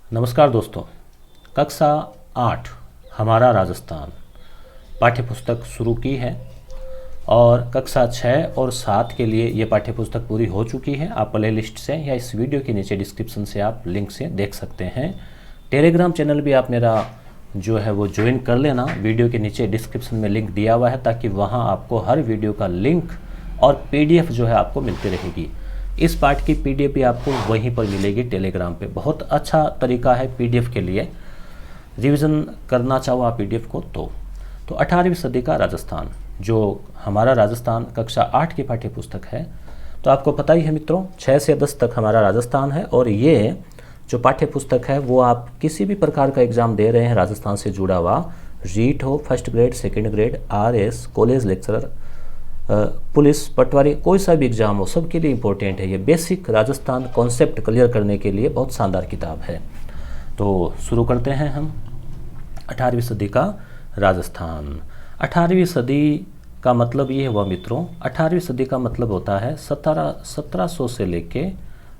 नमस्कार दोस्तों। कक्षा 8 हमारा राजस्थान पाठ्यपुस्तक शुरू की है और कक्षा 6 और 7 के लिए ये पाठ्यपुस्तक पूरी हो चुकी है। आप प्ले लिस्ट से या इस वीडियो के नीचे डिस्क्रिप्शन से आप लिंक से देख सकते हैं। टेलीग्राम चैनल भी आप मेरा जो है वो ज्वाइन कर लेना। वीडियो के नीचे डिस्क्रिप्शन में लिंक दिया हुआ है ताकि वहाँ आपको हर वीडियो का लिंक और PDF जो है आपको मिलती रहेगी। इस पाठ की PDF भी आपको वहीं पर मिलेगी टेलीग्राम पे। बहुत अच्छा तरीका है PDF के लिए, रिवीजन करना चाहो आप PDF को तो 18वीं सदी का राजस्थान, जो हमारा राजस्थान कक्षा 8 की पाठ्यपुस्तक है। तो आपको पता ही है मित्रों, 6 से 10 तक हमारा राजस्थान है और ये जो पाठ्यपुस्तक है वो आप किसी भी प्रकार का एग्ज़ाम दे रहे हैं राजस्थान से जुड़ा हुआ, रीट हो, first grade, second grade, RS, college lecturer, police, patwari, कोई सा भी एग्ज़ाम हो, सबके लिए इम्पोर्टेंट है। ये बेसिक राजस्थान कॉन्सेप्ट क्लियर करने के लिए बहुत शानदार किताब है। तो शुरू करते हैं हम 18वीं सदी का राजस्थान। 18वीं सदी का मतलब ये हुआ मित्रों, 18वीं सदी का मतलब होता है 1700 से लेके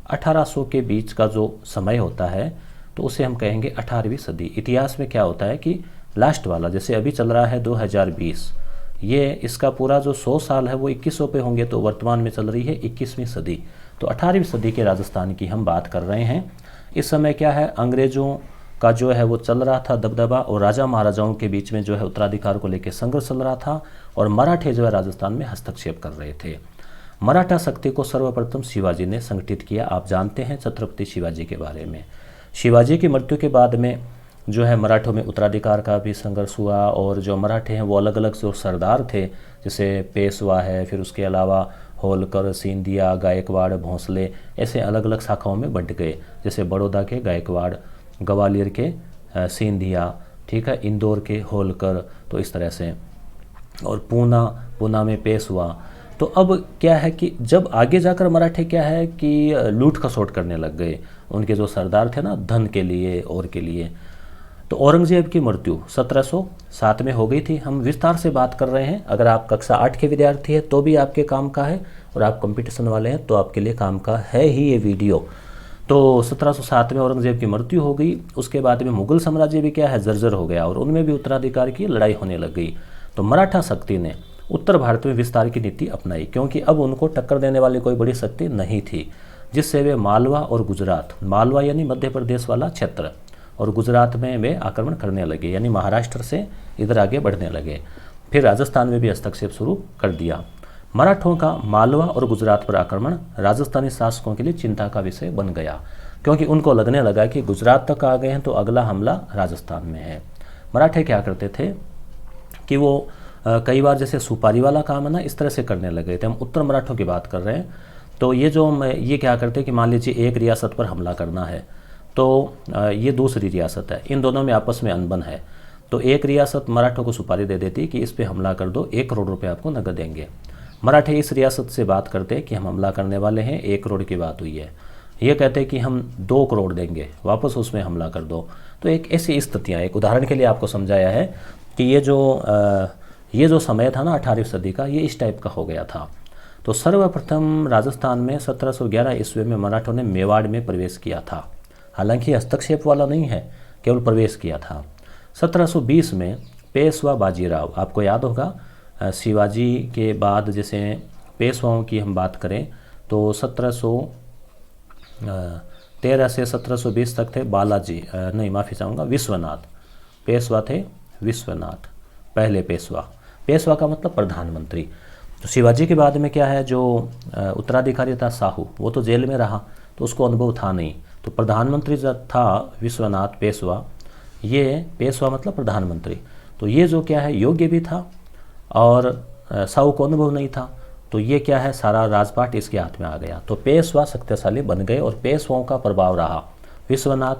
1800 के बीच का जो समय होता है, तो उसे हम कहेंगे 18वीं सदी। इतिहास में क्या होता है कि लास्ट वाला, जैसे अभी चल रहा है 2020, ये इसका पूरा जो 100 साल है वो 2100 पे होंगे, तो वर्तमान में चल रही है 21वीं सदी। तो 18वीं सदी के राजस्थान की हम बात कर रहे हैं। इस समय क्या है, अंग्रेज़ों का जो है वो चल रहा था दबदबा और राजा महाराजाओं के बीच में जो है उत्तराधिकार को लेकर संघर्ष चल रहा था और मराठे जो है राजस्थान में हस्तक्षेप कर रहे थे। मराठा शक्ति को सर्वप्रथम शिवाजी ने संगठित किया। आप जानते हैं छत्रपति शिवाजी के बारे में। शिवाजी की मृत्यु के बाद में जो है मराठों में उत्तराधिकार का भी संघर्ष हुआ और जो मराठे हैं वो अलग अलग जो सरदार थे, जैसे पेशवा है, फिर उसके अलावा होलकर, सिंधिया, गायकवाड़, भोंसले, ऐसे अलग अलग शाखाओं में बंट गए। जैसे बड़ौदा के गायकवाड़, ग्वालियर के सिंधिया, ठीक है, इंदौर के होलकर, तो इस तरह से, और पूना में पेशवा। तो अब क्या है कि जब आगे जाकर मराठे क्या है कि लूट खसोट करने लग गए, उनके जो सरदार थे ना, धन के लिए और के लिए। तो औरंगजेब की मृत्यु 1707 में हो गई थी। हम विस्तार से बात कर रहे हैं। अगर आप कक्षा 8 के विद्यार्थी हैं तो भी आपके काम का है, और आप कंपटीशन वाले हैं तो आपके लिए काम का है ही ये वीडियो। तो 1707 में औरंगजेब की मृत्यु हो गई। उसके बाद में मुगल साम्राज्य भी क्या है, जर्जर हो गया और उनमें भी उत्तराधिकार की लड़ाई होने लग गई। तो मराठा शक्ति ने उत्तर भारत में विस्तार की नीति अपनाई, क्योंकि अब उनको टक्कर देने वाली कोई बड़ी शक्ति नहीं थी, जिससे वे मालवा और गुजरात, मालवा यानी मध्य प्रदेश वाला क्षेत्र, और गुजरात में वे आक्रमण करने लगे, यानी महाराष्ट्र से इधर आगे बढ़ने लगे। फिर राजस्थान में भी हस्तक्षेप शुरू कर दिया। मराठों का मालवा और गुजरात पर आक्रमण राजस्थानी शासकों के लिए चिंता का विषय बन गया, क्योंकि उनको लगने लगा कि गुजरात तक आ गए हैं तो अगला हमला राजस्थान में है। मराठे क्या करते थे कि वो कई बार जैसे सुपारी वाला काम है ना, इस तरह से करने लगे थे। हम उत्तर मराठों की बात कर रहे हैं। तो ये क्या करते कि मान लीजिए एक रियासत पर हमला करना है, तो ये दूसरी रियासत है, इन दोनों में आपस में अनबन है। तो एक रियासत मराठों को सुपारी दे देती कि इस पे हमला कर दो, 1 करोड़ रुपए आपको नगद देंगे। मराठे इस रियासत से बात करते कि हम हमला करने वाले हैं, 1 करोड़ की बात हुई है। ये कहते कि हम 2 करोड़ देंगे, वापस उसमें हमला कर दो। तो एक ऐसी स्थितियाँ, एक उदाहरण के लिए आपको समझाया है कि ये जो समय था ना 18वीं सदी का, ये इस टाइप का हो गया था। तो सर्वप्रथम राजस्थान में 1711 ईस्वी में मराठों ने मेवाड़ में प्रवेश किया था। हालांकि हस्तक्षेप वाला नहीं है, केवल प्रवेश किया था। 1720 में पेशवा बाजीराव, आपको याद होगा शिवाजी के बाद जैसे पेशवाओं की हम बात करें तो 1713 से 1720 तक थे विश्वनाथ। पेशवा थे विश्वनाथ, पहले पेशवा का मतलब प्रधानमंत्री। तो शिवाजी के बाद में क्या है, जो उत्तराधिकारी था साहू, वो तो जेल में रहा तो उसको अनुभव था नहीं। तो प्रधानमंत्री जब था विश्वनाथ पेशवा, ये पेशवा मतलब प्रधानमंत्री, तो ये जो क्या है योग्य भी था और साहू को अनुभव नहीं था। तो ये क्या है, सारा राजपाट इसके हाथ में आ गया। तो पेशवा शक्तिशाली बन गए और पेशवाओं का प्रभाव रहा। विश्वनाथ,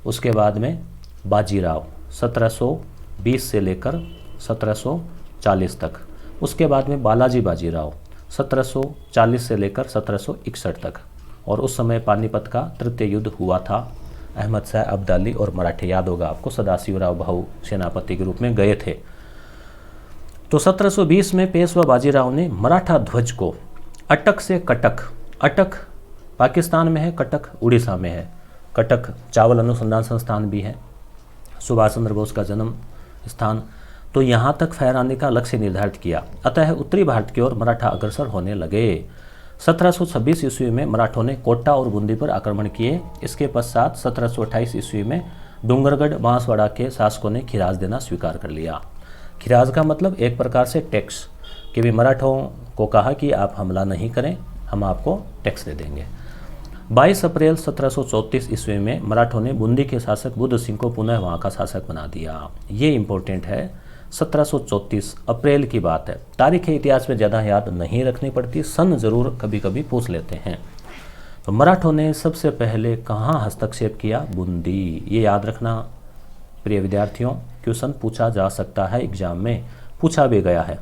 उसके बाद में बाजीराव 1720 से लेकर 1740 तक। उसके बाद में बालाजी बाजीराव 1740 से लेकर 1761 तक। और उस समय पानीपत का तृतीय युद्ध हुआ था। अहमद शाह अब्दाली और मराठे, याद होगा आपको, सदाशिवराव भाऊ सेनापति के रूप में गए थे। तो 1720 में पेशवा बाजीराव ने मराठा ध्वज को अटक से कटक, अटक पाकिस्तान में है, कटक उड़ीसा में है, कटक चावल अनुसंधान संस्थान भी है, सुभाष चंद्र बोस का जन्म स्थान। तो यहाँ तक फहराने का लक्ष्य निर्धारित किया। अतः उत्तरी भारत की ओर मराठा अग्रसर होने लगे। 1726 ईस्वी में मराठों ने कोटा और बूंदी पर आक्रमण किए। इसके पश्चात 1728 ईस्वी में डूंगरगढ़ बांसवाड़ा के शासकों ने खिराज देना स्वीकार कर लिया। खिराज का मतलब एक प्रकार से टैक्स, कि भी मराठों को कहा कि आप हमला नहीं करें, हम आपको टैक्स दे देंगे। 22 अप्रैल 1734 ईस्वी में मराठों ने बूंदी के शासक बुद्ध सिंह को पुनः वहाँ का शासक बना दिया। ये इंपॉर्टेंट है, 1734 अप्रैल की बात है। तारीख इतिहास में ज़्यादा याद नहीं रखनी पड़ती, सन जरूर कभी कभी पूछ लेते हैं। तो मराठों ने सबसे पहले कहाँ हस्तक्षेप किया? बूंदी। ये याद रखना प्रिय विद्यार्थियों, क्वेश्चन पूछा जा सकता है, एग्जाम में पूछा भी गया है।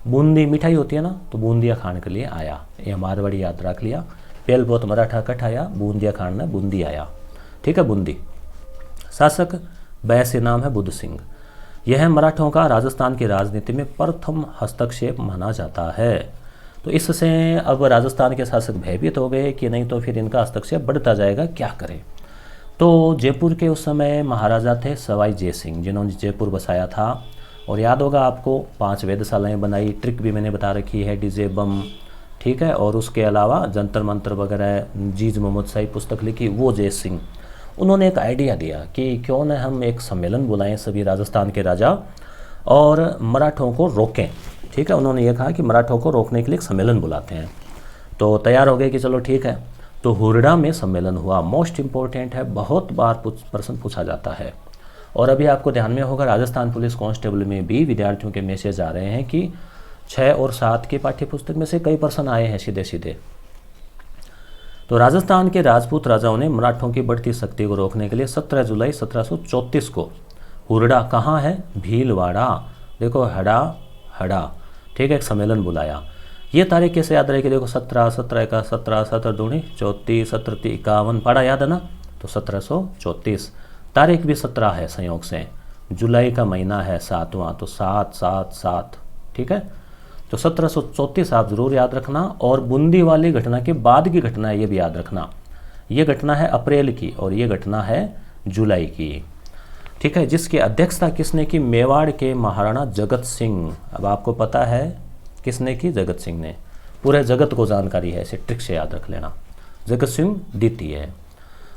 बूंदी मिठाई होती है ना, तो बूंदिया खाने के लिए आया, ये मारवाड़ी याद रख लिया। पेल बहुत मराठा कट आया, बूंदिया खान में बूंदी आया। ठीक है, बूंदी। शासक वैसे नाम है बुद्ध सिंह। यह मराठों का राजस्थान की राजनीति में प्रथम हस्तक्षेप माना जाता है। तो इससे अब राजस्थान के शासक भयभीत हो गए कि नहीं तो फिर इनका हस्तक्षेप बढ़ता जाएगा, क्या करें। तो जयपुर के उस समय महाराजा थे सवाई जय सिंह, जिन्होंने जयपुर बसाया था। और याद होगा आपको 5 वेधशालाएँ बनाई, ट्रिक भी मैंने बता रखी है, डीजे बम, ठीक है। और उसके अलावा जंतर मंतर वगैरह, जीज मोहम्मद शाही पुस्तक लिखी, वो जय सिंह। उन्होंने एक आइडिया दिया कि क्यों न हम एक सम्मेलन बुलाएं सभी राजस्थान के राजा और मराठों को रोकें। ठीक है, उन्होंने ये कहा कि मराठों को रोकने के लिए एक सम्मेलन बुलाते हैं। तो तैयार हो गए कि चलो ठीक है। तो हुरडा में सम्मेलन हुआ। मोस्ट इम्पोर्टेंट है, बहुत बार प्रश्न पूछा जाता है। और अभी आपको ध्यान में होगा, राजस्थान पुलिस कांस्टेबल में भी विद्यार्थियों के मैसेज आ रहे हैं कि 6 और 7 के पाठ्य पुस्तक में से कई प्रश्न आए हैं सीधे सीधे। तो राजस्थान के राजपूत राजाओं ने मराठों की बढ़ती शक्ति को रोकने के लिए 17 जुलाई 1734 को हुरडा, कहाँ है? भीलवाड़ा, देखो हड़ा, ठीक है, एक सम्मेलन बुलाया। ये तारीख कैसे याद रहेगी? देखो 17, 17 का 17, 17 दूनी 34, 17 51, पढ़ा याद है ना? तो 1734। तारीख भी 17 है संयोग से, जुलाई का महीना है 7वां, तो 7, 7, 7, ठीक है। तो 1734 आप जरूर याद रखना। और बूंदी वाली घटना के बाद की घटना है, ये भी याद रखना। ये घटना है अप्रैल की और ये घटना है जुलाई की, ठीक है। जिसकी अध्यक्षता किसने की? मेवाड़ के महाराणा जगत सिंह। अब आपको पता है किसने की? जगत सिंह ने। पूरे जगत को जानकारी है, इसे ट्रिक से याद रख लेना। जगत सिंह द्वितीय।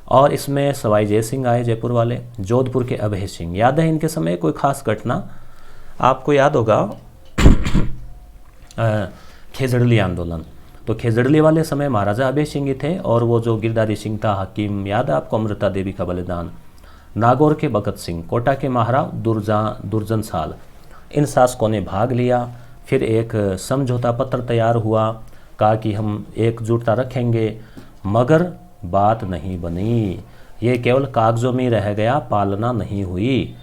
और इसमें सवाई जय सिंह आए जयपुर वाले, जोधपुर के अभय सिंह। याद है इनके समय कोई खास घटना? आपको याद होगा खेजड़ली आंदोलन। तो खेजड़ली वाले समय महाराजा अभय सिंह ही थे। और वो जो गिरधारी सिंह था हकीम, याद है आपको? अमृता देवी का बलिदान। नागौर के भगत सिंह, कोटा के महाराव दुर्जन साल, इन शासकों ने भाग लिया। फिर एक समझौता पत्र तैयार हुआ, कहा कि हम एकजुटता रखेंगे, मगर बात नहीं बनी। ये केवल कागजों में रह गया, पालना नहीं हुई,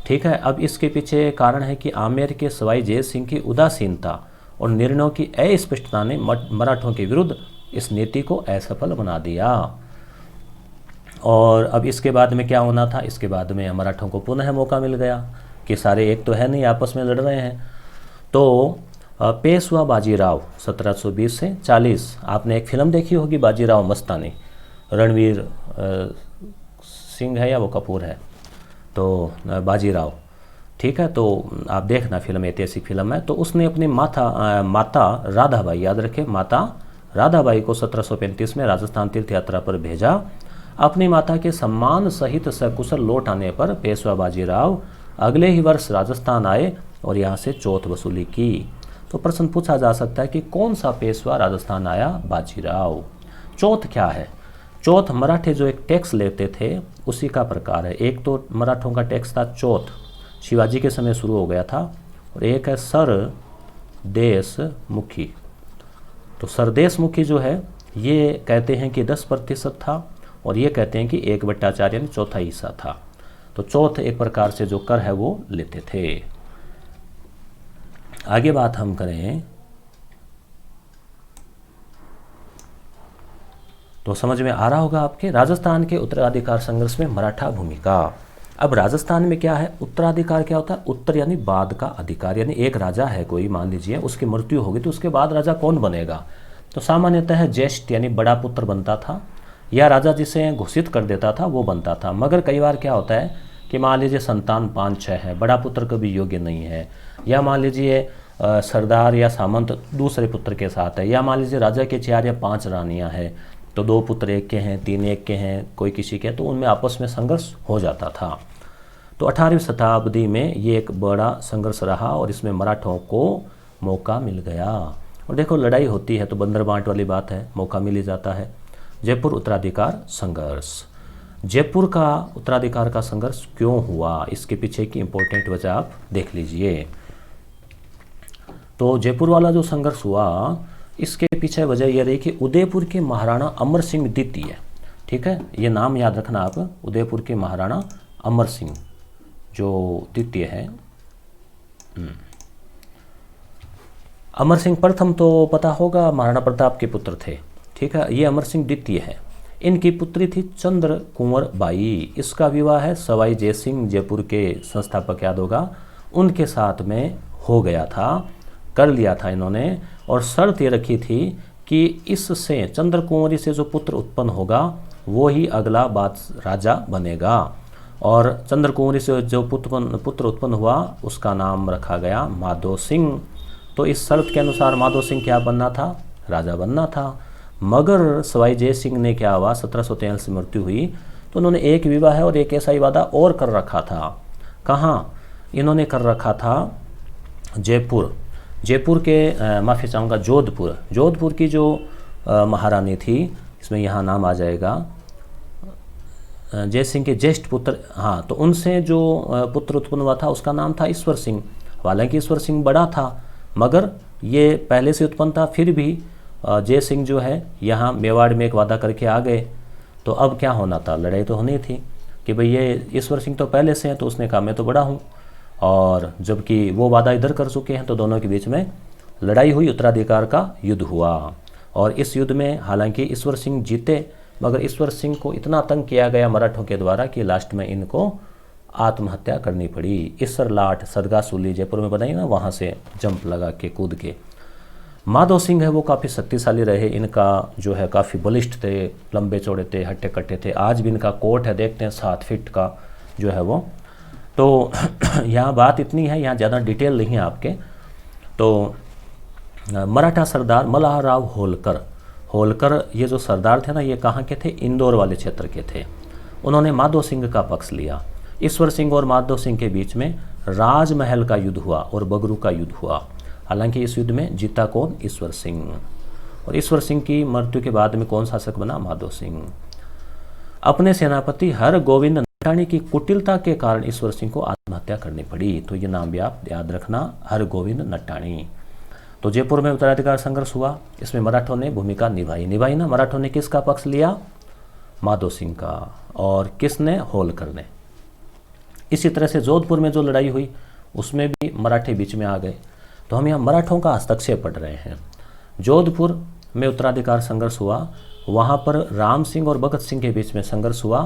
ठीक है। अब इसके पीछे कारण है कि आमेर के सवाई जय सिंह की उदासीनता और निर्णयों की अस्पष्टता ने मराठों के विरुद्ध इस नीति को असफल बना दिया। और अब इसके बाद में क्या होना था? इसके बाद में मराठों को पुनः मौका मिल गया कि सारे एक तो है नहीं, आपस में लड़ रहे हैं। तो पेशवा बाजीराव 1720 से 40, आपने एक फिल्म देखी होगी बाजीराव मस्तानी, रणवीर सिंह है या वो कपूर है, तो बाजीराव, ठीक है। तो आप देखना, फिल्म ऐतिहासिक फिल्म है। तो उसने अपनी माता राधाबाई, याद रखें, माता राधाबाई को 1735 में राजस्थान तीर्थ यात्रा पर भेजा। अपनी माता के सम्मान सहित सकुशल लौट आने पर पेशवा बाजीराव अगले ही वर्ष राजस्थान आए और यहाँ से चौथ वसूली की। तो प्रश्न पूछा जा सकता है कि कौन सा पेशवा राजस्थान आया? बाजीराव। चौथ क्या है? चौथ मराठे जो एक टैक्स लेते थे उसी का प्रकार है। एक तो मराठों का टैक्स था चौथ, शिवाजी के समय शुरू हो गया था। और एक है सरदेश मुखी। तो सरदेश मुखी जो है ये कहते हैं कि 10% था और ये कहते हैं कि 1/4 यानी चौथा हिस्सा था। तो चौथ एक प्रकार से जो कर है वो लेते थे। आगे बात हम करें तो समझ में आ रहा होगा आपके, राजस्थान के उत्तराधिकार संघर्ष में मराठा भूमिका। अब राजस्थान में क्या है? उत्तराधिकार क्या होता है? उत्तर यानी बाद का अधिकार, यानी एक राजा है कोई, मान लीजिए उसकी मृत्यु होगी तो उसके बाद राजा कौन बनेगा? तो सामान्यतः ज्येष्ठ यानी बड़ा पुत्र बनता था, या राजा जिसे घोषित कर देता था वो बनता था। मगर कई बार क्या होता है कि मान लीजिए संतान 5-6 है, बड़ा पुत्र कभी योग्य नहीं है, या मान लीजिए सरदार या सामंत दूसरे पुत्र के साथ है, या मान लीजिए राजा के 4 या 5 रानियां हैं, तो 2 पुत्र एक के हैं, 3 एक के हैं, कोई किसी के, तो उनमें आपस में संघर्ष हो जाता था। तो 18वीं शताब्दी में ये एक बड़ा संघर्ष रहा और इसमें मराठों को मौका मिल गया। और देखो लड़ाई होती है तो बंदर बांट वाली बात है, मौका मिल ही जाता है। जयपुर उत्तराधिकार संघर्ष। जयपुर का उत्तराधिकार का संघर्ष क्यों हुआ, इसके पीछे की इंपॉर्टेंट वजह आप देख लीजिए। तो जयपुर वाला जो संघर्ष हुआ, इसके पीछे वजह यह रही कि उदयपुर के महाराणा अमर सिंह द्वितीय, ठीक है, ये नाम याद रखना आप, उदयपुर के महाराणा अमर सिंह जो द्वितीय है। अमर सिंह प्रथम तो पता होगा महाराणा प्रताप के पुत्र थे, ठीक है, ये अमर सिंह द्वितीय है। इनकी पुत्री थी चंद्र कुंवर बाई। इसका विवाह है सवाई जय सिंह, जयपुर के संस्थापक याद होगा, उनके साथ में हो गया था, कर लिया था इन्होंने। और शर्त ये रखी थी कि इससे चंद्र कुंवरी से जो पुत्र उत्पन्न होगा वो ही अगला राजा बनेगा। और चंद्र कुंवरी से जो पुत्र उत्पन्न हुआ उसका नाम रखा गया माधो सिंह। तो इस शर्त के अनुसार माधो सिंह क्या बनना था, राजा बनना था। मगर सवाई जय सिंह ने क्या हुआ, 1743 में मृत्यु हुई, तो उन्होंने एक विवाह और एक ऐसा ही वादा और कर रखा था। कहाँ इन्होंने कर रखा था, जयपुर के माफ़ी चाहूँगा जोधपुर की जो महारानी थी, इसमें यहाँ नाम आ जाएगा जय सिंह के ज्येष्ठ पुत्र, हाँ, तो उनसे जो पुत्र उत्पन्न हुआ था उसका नाम था ईश्वर सिंह। हालांकि ईश्वर सिंह बड़ा था मगर ये पहले से उत्पन्न था, फिर भी जय सिंह जो है यहाँ मेवाड़ में एक वादा करके आ गए। तो अब क्या होना था, लड़ाई तो होनी थी कि भाई ये ईश्वर सिंह तो पहले से हैं, तो उसने कहा मैं तो बड़ा हूँ, और जबकि वो वादा इधर कर चुके हैं, तो दोनों के बीच में लड़ाई हुई, उत्तराधिकार का युद्ध हुआ। और इस युद्ध में हालांकि ईश्वर सिंह जीते, मगर ईश्वर सिंह को इतना तंग किया गया मराठों के द्वारा कि लास्ट में इनको आत्महत्या करनी पड़ी। ईसर लाठ सरगासूली जयपुर में बनाई ना, वहाँ से जंप लगा के कूद के। माधो सिंह है वो काफ़ी शक्तिशाली रहे, इनका जो है काफ़ी बलिष्ठ थे, लंबे चौड़े थे, हट्टे कट्टे थे। आज भी इनका कोट है, देखते हैं 7 फीट का जो है वो। तो यहाँ बात इतनी है, यहाँ ज़्यादा डिटेल नहीं है आपके। तो मराठा सरदार मल्हारराव होलकर ये जो सरदार थे ना, ये कहाँ के थे, इंदौर वाले क्षेत्र के थे। उन्होंने माधो सिंह का पक्ष लिया। ईश्वर सिंह और माधो सिंह के बीच में राजमहल का युद्ध हुआ और बगरू का युद्ध हुआ। हालांकि इस युद्ध में जीता कौन, ईश्वर सिंह। और ईश्वर सिंह की मृत्यु के बाद में कौन शासक बना, माधो सिंह। अपने सेनापति हर गोविंद नटाणी की कुटिलता के कारण ईश्वर सिंह को आत्महत्या करनी पड़ी। तो ये नाम भी आप याद रखना, हर गोविंद नटाणी। तो जयपुर में उत्तराधिकार संघर्ष हुआ, इसमें मराठों ने भूमिका निभाई ना। मराठों ने किसका पक्ष लिया, माधो सिंह का, और किसने, होलकर ने। इसी तरह से जोधपुर में जो लड़ाई हुई उसमें भी मराठे बीच में आ गए। तो हम यहाँ मराठों का हस्तक्षेप पढ़ रहे हैं। जोधपुर में उत्तराधिकार संघर्ष हुआ, वहाँ पर राम सिंह और भगत सिंह के बीच में संघर्ष हुआ,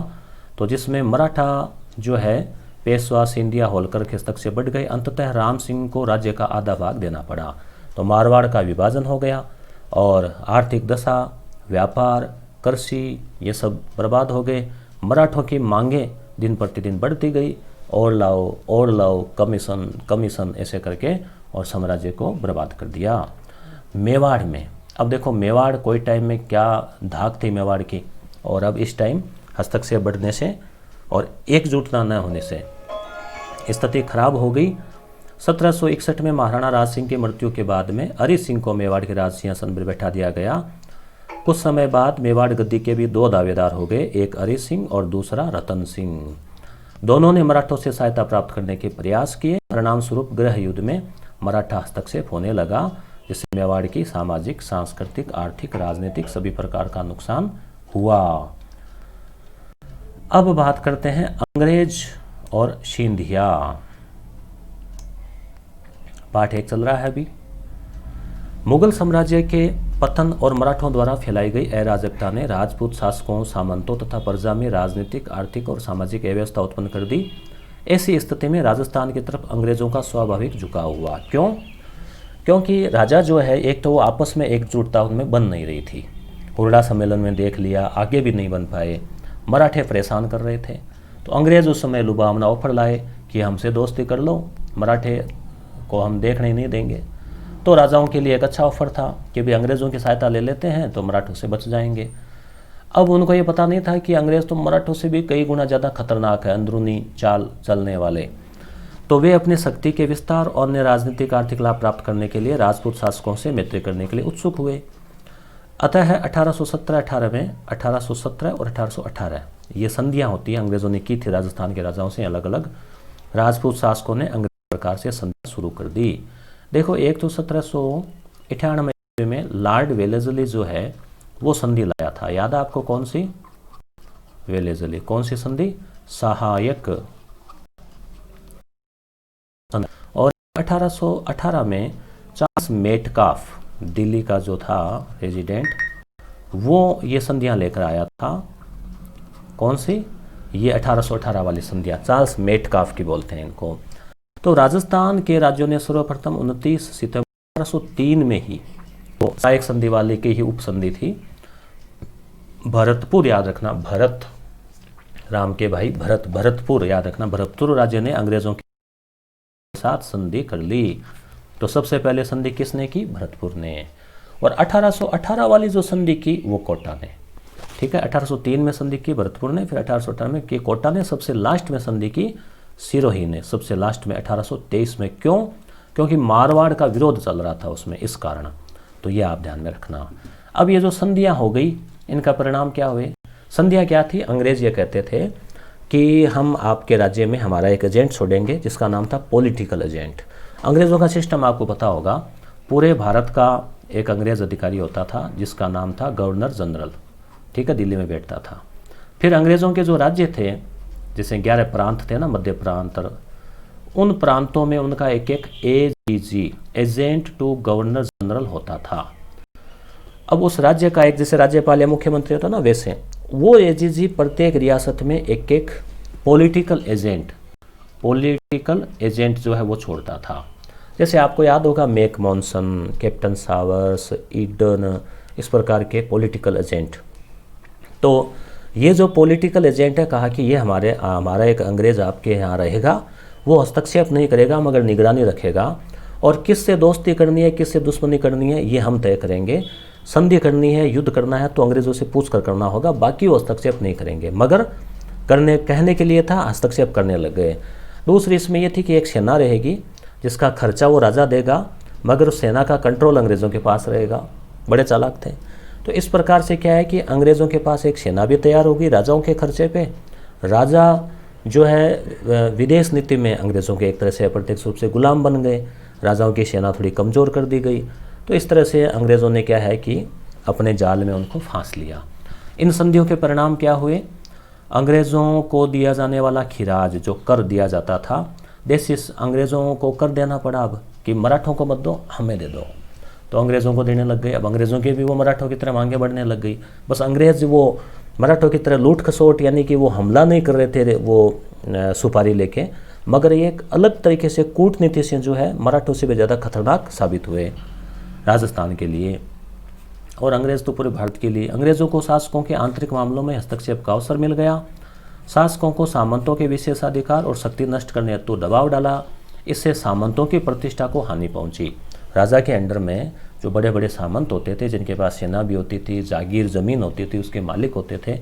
तो जिसमें मराठा जो है पेशवा सिंधिया होलकर के हस्तक्षेप बढ़ गए। अंततः राम सिंह को राज्य का आधा भाग देना पड़ा। तो मारवाड़ का विभाजन हो गया और आर्थिक दशा, व्यापार, कृषि ये सब बर्बाद हो गए। मराठों की मांगें दिन प्रतिदिन बढ़ती गई, और लाओ, कमीशन ऐसे करके, और साम्राज्य को बर्बाद कर दिया। मेवाड़ में अब देखो, मेवाड़ कोई टाइम में क्या धाक थी मेवाड़ की, और अब इस टाइम हस्तक्षेप बढ़ने से और एकजुटता न होने से स्थिति खराब हो गई। 1761 में महाराणा राज सिंह की मृत्यु के बाद में अरि सिंह को मेवाड़ के राज सिंहासन पर बैठा दिया गया। कुछ समय बाद मेवाड़ गद्दी के भी 2 दावेदार हो गए, एक अरि सिंह और दूसरा रतन सिंह। दोनों ने मराठों से सहायता प्राप्त करने के प्रयास किए। परिणाम स्वरूप गृह युद्ध में मराठा हस्तक्षेप होने लगा, जिससे मेवाड़ की सामाजिक, सांस्कृतिक, आर्थिक, राजनीतिक सभी प्रकार का नुकसान हुआ। अब बात करते हैं अंग्रेज और सिंधिया। पाठ 1 चल रहा है अभी। मुगल साम्राज्य के पतन और मराठों द्वारा फैलाई गई अराजकता ने राजपूत शासकों, सामंतों तथा प्रजा में राजनीतिक, आर्थिक और सामाजिक अव्यवस्था उत्पन्न कर दी। ऐसी स्थिति में राजस्थान की तरफ अंग्रेजों का स्वाभाविक झुकाव हुआ। क्यों? क्योंकि राजा जो है, एक तो वो आपस में एकजुटता उनमें बन नहीं रही थी, हुरडा सम्मेलन में देख लिया, आगे भी नहीं बन पाए, मराठे परेशान कर रहे थे। तो अंग्रेज़ उस समय लुभावना ऑफर लाए कि हमसे दोस्ती कर लो, मराठे को हम देखने नहीं देंगे। तो राजाओं के लिए एक अच्छा ऑफर था कि भाई अंग्रेज़ों की सहायता ले लेते हैं तो मराठों से बच जाएंगे। अब उनको ये पता नहीं था कि अंग्रेज़ तो मराठों से भी कई गुना ज़्यादा खतरनाक है, अंदरूनी चाल चलने वाले। तो वे अपनी शक्ति के विस्तार और अन्य राजनीतिक आर्थिक लाभ प्राप्त करने के लिए राजपूत शासकों से मैत्री करने के लिए उत्सुक हुए। अतः 1817 में 1817 और 1818 ये संधियाँ होती हैं, अंग्रेज़ों ने की थी राजस्थान के राजाओं से, अलग अलग राजपूत शासकों ने अंग्रेज प्रकार से संधियाँ शुरू कर दी। देखो, एक तो 1798 में लॉर्ड वेलेस्ली जो है वो संधि लाया था, याद है आपको कौन सी? वेलेस्ली। कौन सी संधि? सहायक। और 1818 में चार्ल्स मेटकाफ, दिल्ली का जो था रेजिडेंट, वो ये संधियां लेकर आया था। कौन सी? ये 1818 वाली संधियां, चार्ल्स मेटकाफ की बोलते हैं इनको। तो राजस्थान के राज्यों ने सर्वप्रथम 29 सितंबर 1803 में ही, तो सहायक संधि वाली की ही उपसंधि थी भरतपुर, याद रखना, भरत, राम के भाई भरत, भरतपुर याद रखना, भरतपुर राज्य ने अंग्रेजों के साथ संधि कर ली। तो सबसे पहले संधि किसने की? भरतपुर ने। और 1818 वाली जो संधि की वो कोटा ने, ठीक है। 1803 में संधि की भरतपुर ने, फिर 1818 में की कोटा ने, सबसे लास्ट में संधि की सिरोही ने, सबसे लास्ट में 1823 में। क्यों? क्योंकि मारवाड़ का विरोध चल रहा था उसमें, इस कारण। तो ये आप ध्यान में रखना। अब ये जो संधियाँ हो गई, इनका परिणाम क्या हुए? संधियाँ क्या थी? अंग्रेज ये कहते थे कि हम आपके राज्य में हमारा एक एजेंट छोड़ेंगे जिसका नाम था पॉलिटिकल एजेंट। अंग्रेज़ों का सिस्टम आपको पता होगा, पूरे भारत का एक अंग्रेज़ अधिकारी होता था जिसका नाम था गवर्नर जनरल, ठीक है, दिल्ली में बैठता था। फिर अंग्रेज़ों के जो राज्य थे, जैसे 11 प्रांत थे ना, मध्य प्रांत, उन प्रांतों में उनका एक एक AGG, agent to governor general होता था। अब उस राज्य का एक, जैसे राज्यपाल या मुख्यमंत्री होता ना, वैसे वो एजीजी प्रत्येक रियासत में एक एक पॉलिटिकल एजेंट जो है वो छोड़ता था। जैसे आपको याद होगा मैक मॉनसन, कैप्टन सावर्स, ईडन, इस प्रकार के पॉलिटिकल एजेंट। तो ये जो पॉलिटिकल एजेंट है, कहा कि ये हमारा एक अंग्रेज़ आपके यहाँ रहेगा, वो हस्तक्षेप नहीं करेगा मगर निगरानी रखेगा, और किससे दोस्ती करनी है किससे दुश्मनी करनी है ये हम तय करेंगे। संधि करनी है, युद्ध करना है तो अंग्रेज़ों से पूछ कर करना होगा, बाकी वो हस्तक्षेप नहीं करेंगे। मगर कहने के लिए था, हस्तक्षेप करने लग गए। दूसरी इसमें यह थी कि एक सेना रहेगी जिसका खर्चा वो राजा देगा, मगर उस सेना का कंट्रोल अंग्रेज़ों के पास रहेगा। बड़े चालाक थे। तो इस प्रकार से क्या है कि अंग्रेज़ों के पास एक सेना भी तैयार होगी राजाओं के खर्चे पे। राजा जो है विदेश नीति में अंग्रेज़ों के एक तरह से अप्रत्यक्ष रूप से गुलाम बन गए, राजाओं की सेना थोड़ी कमज़ोर कर दी गई। तो इस तरह से अंग्रेज़ों ने क्या है कि अपने जाल में उनको फांस लिया। इन संधियों के परिणाम क्या हुए? अंग्रेज़ों को दिया जाने वाला खिराज, जो कर दिया जाता था, देश अंग्रेज़ों को कर देना पड़ा अब कि मराठों को मत दो, हमें दे दो। तो अंग्रेज़ों को देने लग गए। अब अंग्रेज़ों के भी वो मराठों की तरह मांगे बढ़ने लग गई। बस अंग्रेज़ वो मराठों की तरह लूट खसोट, यानी कि वो हमला नहीं कर रहे थे वो सुपारी लेके, मगर ये एक अलग तरीके से कूटनीति से जो है मराठों से भी ज़्यादा खतरनाक साबित हुए राजस्थान के लिए और अंग्रेज़ तो पूरे भारत के लिए। अंग्रेज़ों को शासकों के आंतरिक मामलों में हस्तक्षेप का अवसर मिल गया। शासकों को सामंतों के विशेषाधिकार और शक्ति नष्ट करने हेतु दबाव डाला। इससे सामंतों की प्रतिष्ठा को हानि पहुंची। राजा के अंडर में जो बड़े बड़े सामंत होते थे, जिनके पास सेना भी होती थी, जागीर ज़मीन होती थी, उसके मालिक होते थे,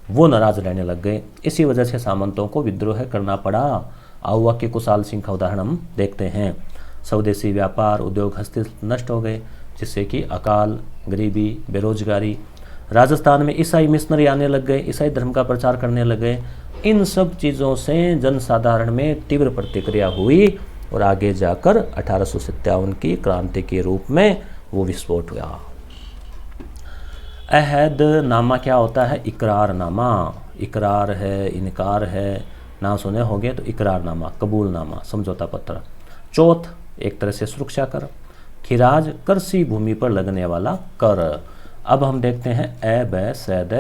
वो नाराज़ रहने लग गए। इसी वजह से सामंतों को विद्रोह करना पड़ा। आउवा के कुशाल सिंह का उदाहरण हम देखते हैं। स्वदेशी व्यापार उद्योग हस्ते नष्ट हो गए, जिससे कि अकाल, गरीबी, बेरोजगारी। राजस्थान में ईसाई मिशनरी आने लग गए, ईसाई धर्म का प्रचार करने लग गए। इन सब चीज़ों से जनसाधारण में तीव्र प्रतिक्रिया हुई और आगे जाकर 1857 की क्रांति के रूप में वो विस्फोट हुआ। अहदनामा क्या होता है? इकरारनामा। इकरार है, इनकार है, ना सुने होंगे तो इकरारनामा, कबूलनामा, समझौता पत्र। चौथ एक तरह से सुरक्षा कर। खिराज कृषि भूमि पर लगने वाला कर। अब हम देखते हैं ए बै सैद।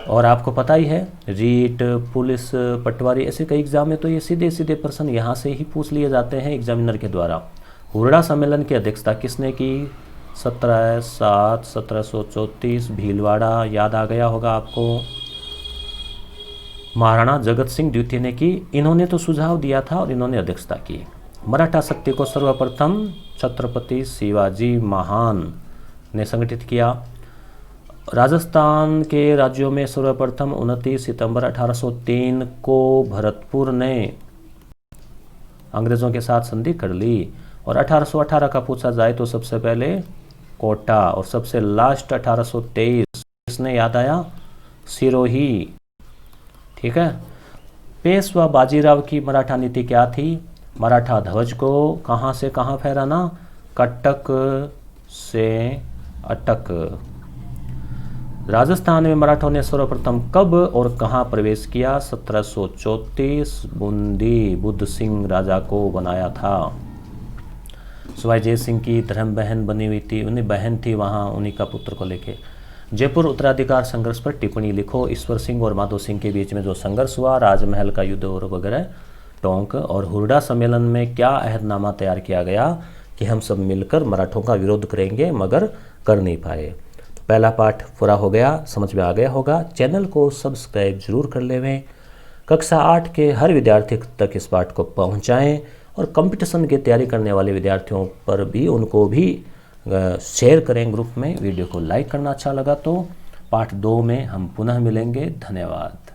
और आपको पता ही है, रीट, पुलिस, पटवारी, ऐसे कई एग्जाम है तो ये सीधे सीधे प्रश्न यहाँ से ही पूछ लिए जाते हैं एग्जामिनर के द्वारा। हुरडा सम्मेलन की अध्यक्षता किसने की? 17/7/1734 भीलवाड़ा याद आ गया होगा आपको। महाराणा जगत सिंह द्वितीय ने की। इन्होंने तो सुझाव दिया था और इन्होंने अध्यक्षता की। मराठा शक्ति को सर्वप्रथम छत्रपति शिवाजी महान ने संगठित किया। राजस्थान के राज्यों में सर्वप्रथम 29 सितंबर 1803 को भरतपुर ने अंग्रेज़ों के साथ संधि कर ली। और 1818 का पूछा जाए तो सबसे पहले कोटा, और सबसे लास्ट 1823 इसने याद आया, सिरोही। ठीक है। पेशवा बाजीराव की मराठा नीति क्या थी? मराठा ध्वज को कहाँ से कहाँ फहराना? कटक से अटक। राजस्थान में मराठों ने सर्वप्रथम कब और कहाँ प्रवेश किया? 1734 बूंदी बुद्ध सिंह राजा को बनाया था। सवाई जय सिंह की धर्म बहन बनी हुई थी, उन्हें बहन थी वहाँ, उन्हीं का पुत्र को लेके। जयपुर उत्तराधिकार संघर्ष पर टिप्पणी लिखो। ईश्वर सिंह और माधो सिंह के बीच में जो संघर्ष हुआ, राजमहल का युद्ध और वगैरह टोंक, और हुरडा सम्मेलन में क्या अहदनामा तैयार किया गया कि हम सब मिलकर मराठों का विरोध करेंगे मगर कर नहीं पाए। तो पहला पाठ पूरा हो गया, समझ में आ गया होगा। चैनल को सब्सक्राइब जरूर कर लेवें। कक्षा 8 के हर विद्यार्थी तक इस पाठ को पहुंचाएं और कंपटीशन की तैयारी करने वाले विद्यार्थियों पर भी उनको भी शेयर करें ग्रुप में। वीडियो को लाइक करना अच्छा लगा तो। पाठ 2 में हम पुनः मिलेंगे। धन्यवाद।